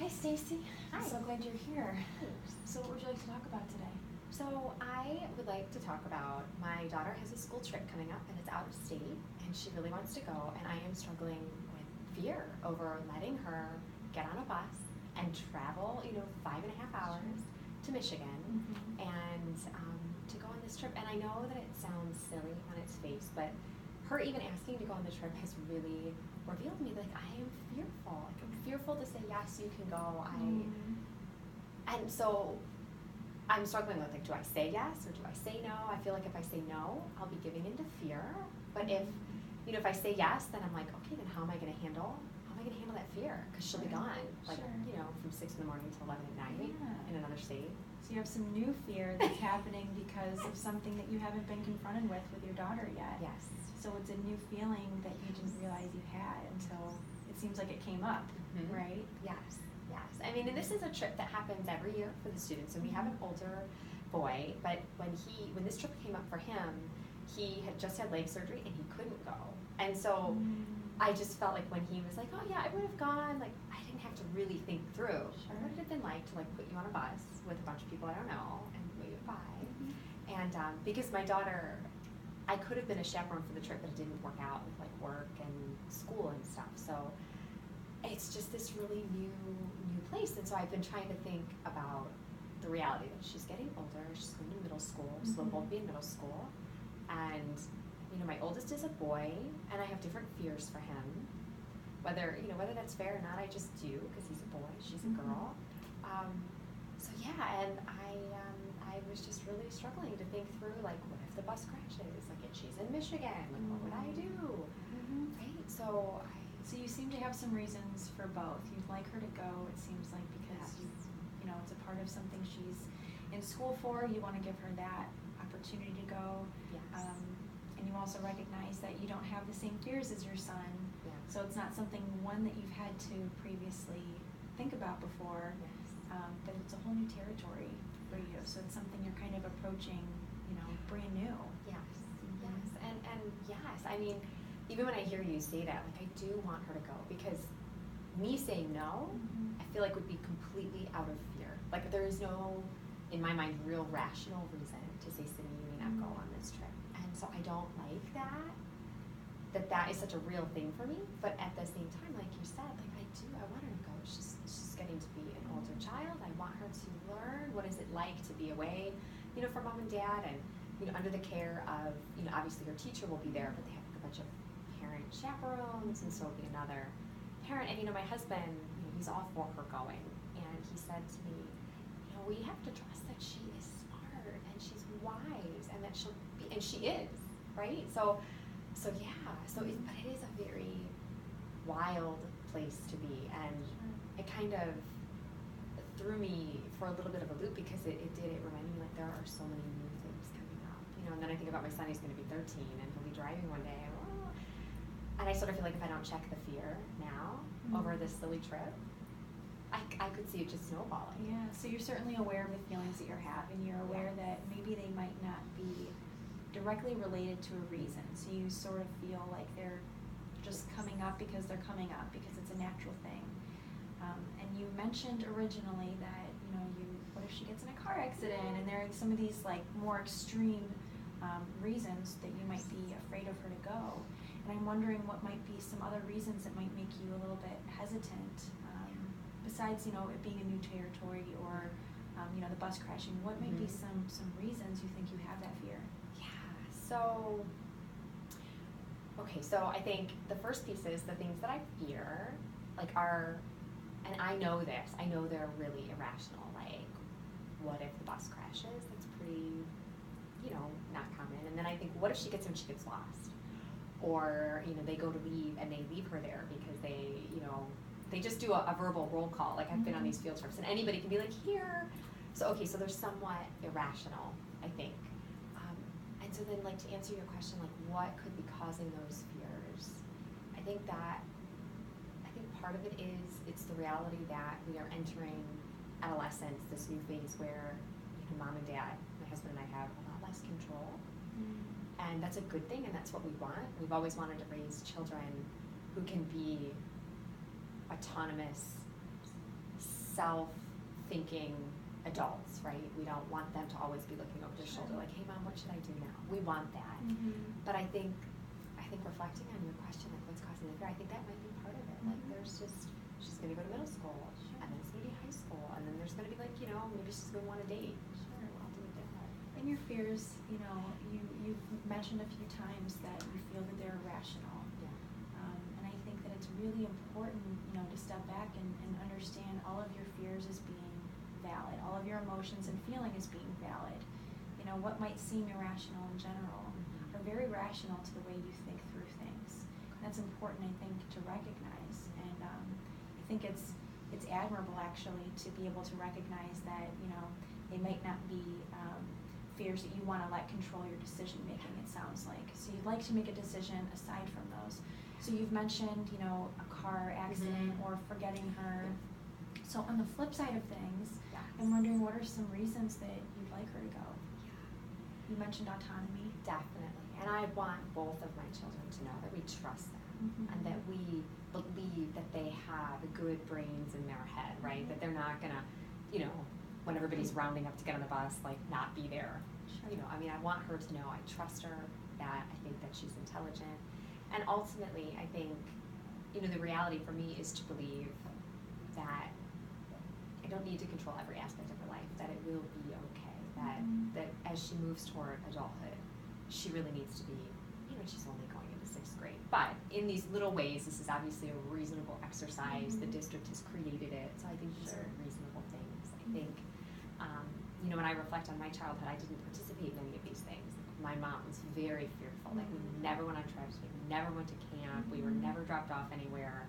Hi, Stacy. Hi. I'm so glad you're here. Thanks. So what would you like to talk about today? So I would like to talk about my daughter has a school trip coming up and it's out of state and she really wants to go, and I am struggling with fear over letting her get on a bus and travel, 5.5 hours to Michigan and to go on this trip. And I know that it sounds silly on its face, but her even asking to go on the trip has really revealed to me, like, I am fearful. Like, I'm fearful to say, yes, you can go. And so I'm struggling with, like, do I say yes or do I say no? I feel like if I say no, I'll be giving into fear. But if I say yes, then I'm like, okay, then how am I going to handle that fear? Because she'll be gone, like, from 6 in the morning till 11 at night in another state. So you have some new fear that's happening because of something that you haven't been confronted with your daughter yet. Yes. So it's a new feeling that you didn't realize you had until it seems like it came up, right? Yes. I mean, and this is a trip that happens every year for the students, and we have an older boy, but when this trip came up for him, he had just had leg surgery and he couldn't go. And so I just felt like when he was like, oh yeah, I would have gone, like, I didn't have to really think through. What would it have been like to, like, put you on a bus with a bunch of people I don't know and wave goodbye? And because my daughter, I could have been a chaperone for the trip, but it didn't work out with, like, work and school and stuff. So it's just this really new place. And so I've been trying to think about the reality that she's getting older, she's going to middle school, so they'll both be in middle school. And, my oldest is a boy, and I have different fears for him. Whether that's fair or not, I just do, because he's a boy, she's a girl. So yeah, and I was just really struggling to think through, like, what if the bus crashes? Like, if she's in Michigan, like, what would I do? Right? So you seem to have some reasons for both. You'd like her to go, it seems like, because it's a part of something she's in school for. You want to give her that opportunity to go. Yes. And you also recognize that you don't have the same fears as your son. Yeah. So it's not something, one, that you've had to previously think about before. Yes. But it's a whole new territory for you. So it's something you're kind of approaching, brand new. Yes. And yes, I mean, even when I hear you say that, like, I do want her to go, because me saying no, I feel like would be completely out of fear. Like, there is no, in my mind, real rational reason to say, Cindy, you may not go on this trip. And so I don't like that is such a real thing for me. But at the same time, like you said, like, I want her to go. She's getting to be an older child. I want her to learn what is it like to be away, from mom and dad, and, under the care of, obviously her teacher will be there, but they have a bunch of parent chaperones, and so will be another parent. And, my husband, he's all for her going. And he said to me, we have to trust that she is smart and she's wise and that she'll be, and she is, right? So yeah, but it is a very wild place to be, and it kind of threw me for a little bit of a loop, because it reminded me, like, there are so many new things coming up, and then I think about my son, he's going to be 13 and he'll be driving one day, and I sort of feel like if I don't check the fear now over this silly trip, I could see it just snowballing. Yeah, so you're certainly aware of the feelings that you're having. You're aware that maybe they might not be directly related to a reason. So you sort of feel like they're just coming up because they're coming up, because it's a natural thing. And you mentioned originally that, what if she gets in a car accident? And there are some of these, like, more extreme reasons that you might be afraid of her to go. And I'm wondering what might be some other reasons that might make you a little bit hesitant. Besides, it being a new territory, or, the bus crashing, what might be some reasons you think you have that fear? Yeah, so I think the first piece is the things that I fear, like, are, and I know this, I know they're really irrational, like, what if the bus crashes? That's pretty, not common. And then I think, what if she gets lost? Or, they go to leave and they leave her there because they just do a verbal roll call. Like, I've been on these field trips, and anybody can be like, here. So they're somewhat irrational, I think. And so then, like, to answer your question, like, what could be causing those fears? I think part of it is, it's the reality that we are entering adolescence, this new phase where, mom and dad, my husband and I, have a lot less control. And that's a good thing, and that's what we want. We've always wanted to raise children who can be autonomous, self-thinking adults, right? We don't want them to always be looking over their shoulder like, hey mom, what should I do now? We want that. But I think reflecting on your question, like what's causing the fear, I think that might be part of it. Like there's just, she's gonna go to middle school, and then it's gonna be high school, and then there's gonna be like, maybe she's gonna want a date. I'll do it different. And your fears, you've mentioned a few times that you feel that they're irrational. Yeah. And I think that it's really important, to step back and understand all of your fears as being valid, all of your emotions and feeling as being valid. What might seem irrational in general are very rational to the way you think through things. And that's important, I think, to recognize. And I think it's admirable, actually, to be able to recognize that, they might not be fears that you want to let control your decision making, it sounds like. So you'd like to make a decision aside from those. So you've mentioned, a car accident or forgetting her. So on the flip side of things, I'm wondering, what are some reasons that you'd like her to go? You mentioned autonomy. Definitely. And I want both of my children to know that we trust them and that we believe that they have good brains in their head, right? That they're not gonna, when everybody's rounding up to get on the bus, like not be there. Sure. I want her to know I trust her, that I think that she's intelligent. And ultimately, I think, the reality for me is to believe that I don't need to control every aspect of her life, that it will be okay, that as she moves toward adulthood, she really needs to be, she's only going into 6th grade. But in these little ways, this is obviously a reasonable exercise. The district has created it, so I think these are reasonable things. I think, when I reflect on my childhood, I didn't participate in any of these things. My mom was very fearful. Like, we never went on trips, we never went to camp, we were never dropped off anywhere.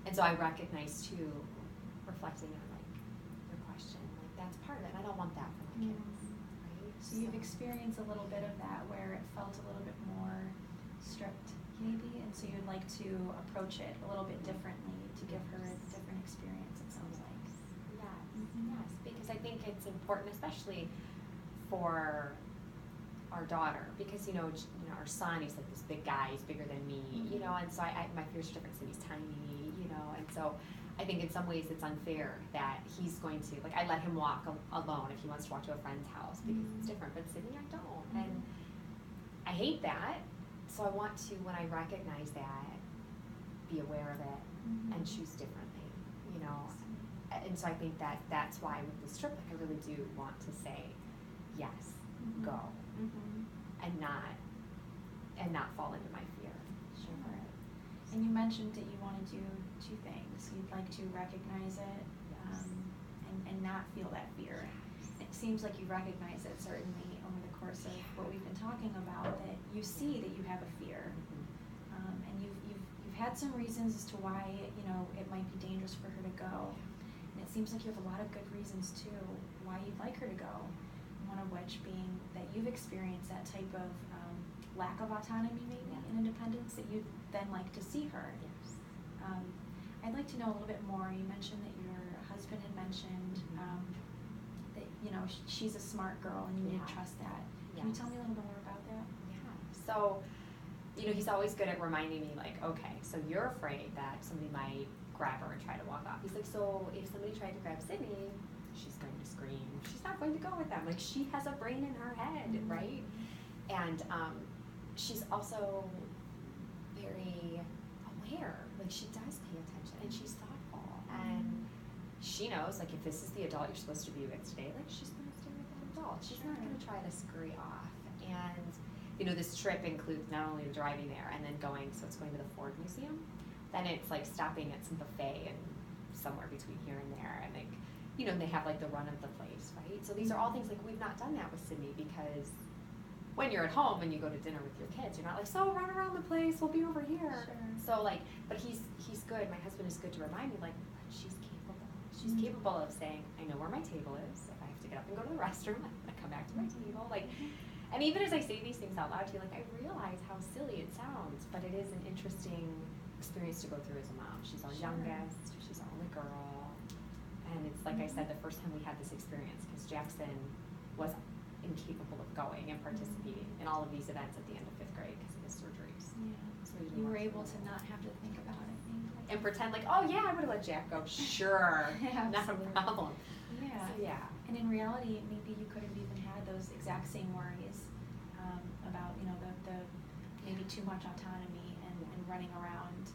And so I recognize, too, reflecting on, like, your question, like, that's part of it. I don't want that for my kids, right? So you've experienced a little bit of that where it felt a little bit more strict, maybe, and so you'd like to approach it a little bit differently to give her a different experience, it sounds like. Yes, because I think it's important, especially for our daughter, because our son, he's like this big guy, he's bigger than me, and so my fears are different, so he's tiny, and so I think in some ways it's unfair that he's going to, like, I let him walk alone if he wants to walk to a friend's house because it's different, but Sydney, I don't, and I hate that, so I want to, when I recognize that, be aware of it and choose differently, and so I think that's why with this trip, like, I really do want to say yes, go, and not fall into my fear. Sure. And you mentioned that you want to do 2 things. You'd like to recognize it and not feel that fear. It seems like you recognize it, certainly, over the course of what we've been talking about, that you see that you have a fear. And you've had some reasons as to why, it might be dangerous for her to go. And it seems like you have a lot of good reasons, too, why you'd like her to go. One of which being that you've experienced that type of lack of autonomy, maybe, and independence that you'd then like to see her. Yes. I'd like to know a little bit more. You mentioned that your husband had mentioned that, she's a smart girl and you need to trust that. Can you tell me a little bit more about that? Yeah. So, he's always good at reminding me, like, okay, so you're afraid that somebody might grab her and try to walk off. He's like, so if somebody tried to grab Sydney, she's going to scream. She's not going to go with them. Like, she has a brain in her head, right? And she's also very aware. Like, she does pay attention, and she's thoughtful. And she knows, like, if this is the adult you're supposed to be with today, like, she's going to stay with that adult. She's not going to try to scurry off. And, this trip includes not only the driving there and then going, so it's going to the Ford Museum. Then it's, like, stopping at some buffet and somewhere between here and there. And, like, they have, like, the run of the place, right? So these are all things, like, we've not done that with Sydney because when you're at home and you go to dinner with your kids, you're not like, so run around the place, we'll be over here. Sure. So, like, but he's good, my husband is good to remind me, like, but she's capable. She's capable of saying, I know where my table is. If I have to get up and go to the restroom, I'm going to come back to my table. Like, and even as I say these things out loud to you, like, I realize how silly it sounds, but it is an interesting experience to go through as a mom. She's our youngest, she's our only girl, and it's like I said, the first time we had this experience, because Jackson was incapable of going and participating in all of these events at the end of 5th grade because of his surgeries. Yeah. So you were able to not have to think about it, maybe. and pretend like, oh yeah, I would have let Jack go. Sure, not a Absolutely. problem. Yeah. So yeah. And in reality, maybe you could have even had those exact same worries about, you know, the maybe too much autonomy and running around.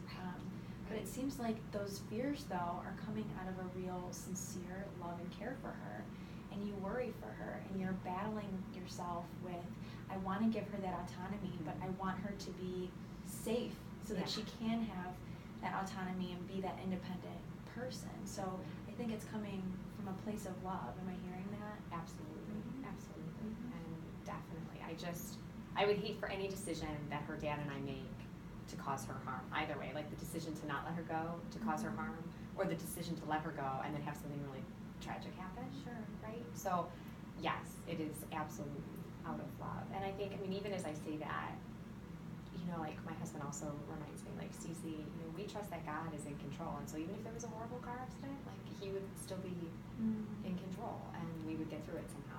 But it seems like those fears, though, are coming out of a real, sincere love and care for her. And you worry for her, and you're battling yourself with, I want to give her that autonomy, but I want her to be safe so that she can have that autonomy and be that independent person. So I think it's coming from a place of love. Am I hearing that? Absolutely, Mhm. absolutely, Mhm. and definitely. I would hate for any decision that her dad and I make to cause her harm. Either way, like the decision to not let her go to cause her harm, or the decision to let her go and then have something really tragic happen. Sure. Right? So, yes, it is absolutely out of love. And I think, I mean, even as I say that, you know, like my husband also reminds me, like, Cece, you know, we trust that God is in control. And so even if there was a horrible car accident, like, he would still be in control and we would get through it somehow.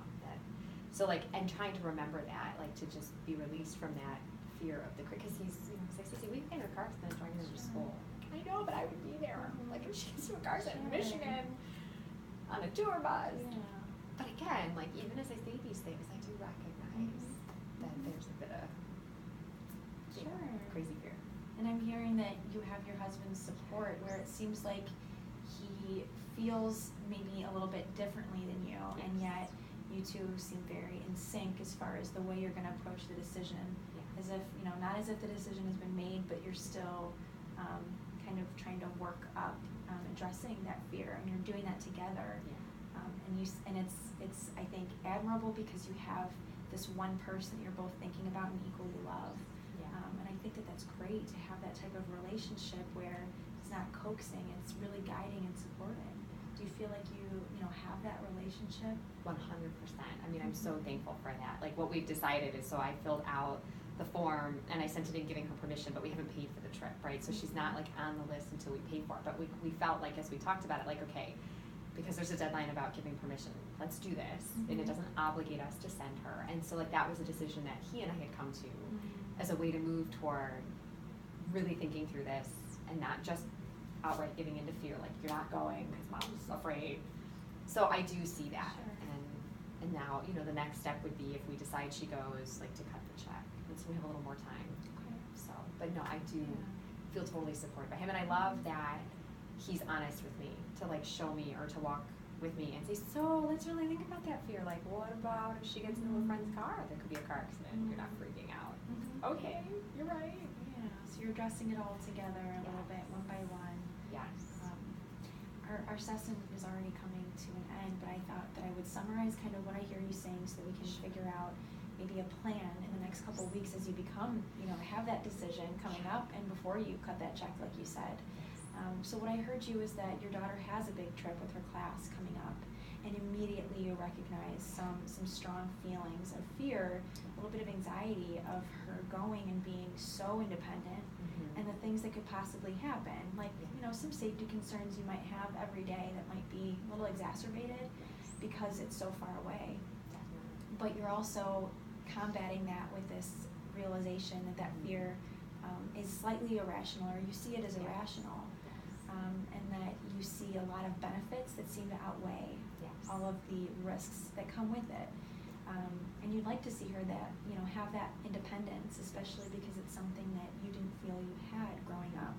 So, like, and trying to remember that, like, to just be released from that fear of the, because he's, you know, he's like, Cece, we've been in a car accident driving her to school. I know, but I would be there. Like, if she gets to a car accident in Michigan on a tour bus. Yeah. But again, like, even as I say these things, I do recognize that there's a bit of crazy fear. And I'm hearing that you have your husband's support, where it seems like he feels maybe a little bit differently than you, and yet you two seem very in sync as far as the way you're going to approach the decision. As if, you know, not as if the decision has been made, but you're still kind of trying to work up addressing that fear, and you're doing that together. And it's I think admirable because you have this one person that you're both thinking about and equally love. And I think that that's great to have that type of relationship where it's not coaxing, it's really guiding and supporting. Do you feel like you know have that relationship? 100%. I mean, I'm so thankful for that. Like, what we've decided is, so I filled out the form and I sent it in giving her permission, but we haven't paid for the trip, right? So she's not like on the list until we pay for it. But we felt like, as we talked about it, like, okay, because there's a deadline about giving permission, let's do this. And it doesn't obligate us to send her. And so, like, that was a decision that he and I had come to as a way to move toward really thinking through this and not just outright giving into fear, like, you're not going because mom's afraid. So I do see that. And now, you know, the next step would be, if we decide she goes, like, to cut the check. And so we have a little more time. So, but no, I do feel totally supported by him. And I love that he's honest with me, to, like, show me or to walk with me and say, so let's really think about that fear. Like, what about if she gets into a friend's car? There could be a car accident. You're not freaking out. Okay, you're right. Yeah, so you're addressing it all together a little bit, one by one. Yes. Our session is already coming to an end, but I thought that I would summarize kind of what I hear you saying so that we can figure out maybe a plan in the next couple of weeks as you become, you know, have that decision coming up and before you cut that check, like you said. So what I heard you is that your daughter has a big trip with her class coming up, and immediately you recognize some strong feelings of fear, a little bit of anxiety of her going and being so independent, and the things that could possibly happen, like, you know, some safety concerns you might have every day that might be a little exacerbated because it's so far away. But you're also combating that with this realization that fear is slightly irrational, or you see it as irrational, and that you see a lot of benefits that seem to outweigh all of the risks that come with it. And you'd like to see her that, you know, have that independence, especially because it's something that you didn't feel you had growing up.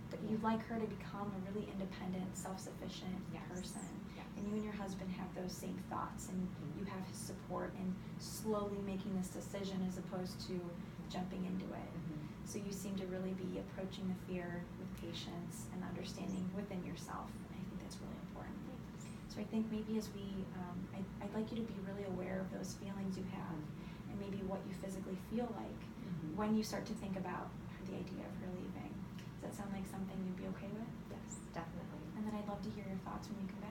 But you'd like her to become a really independent, self-sufficient person. And you and your husband have those same thoughts, and you have his support in slowly making this decision as opposed to jumping into it. So you seem to really be approaching the fear with patience and understanding within yourself. And I think that's really important. So I think maybe as we, I'd like you to be really aware of those feelings you have, and maybe what you physically feel like when you start to think about the idea of her leaving. Does that sound like something you'd be okay with? Yes, definitely. And then I'd love to hear your thoughts when you come back.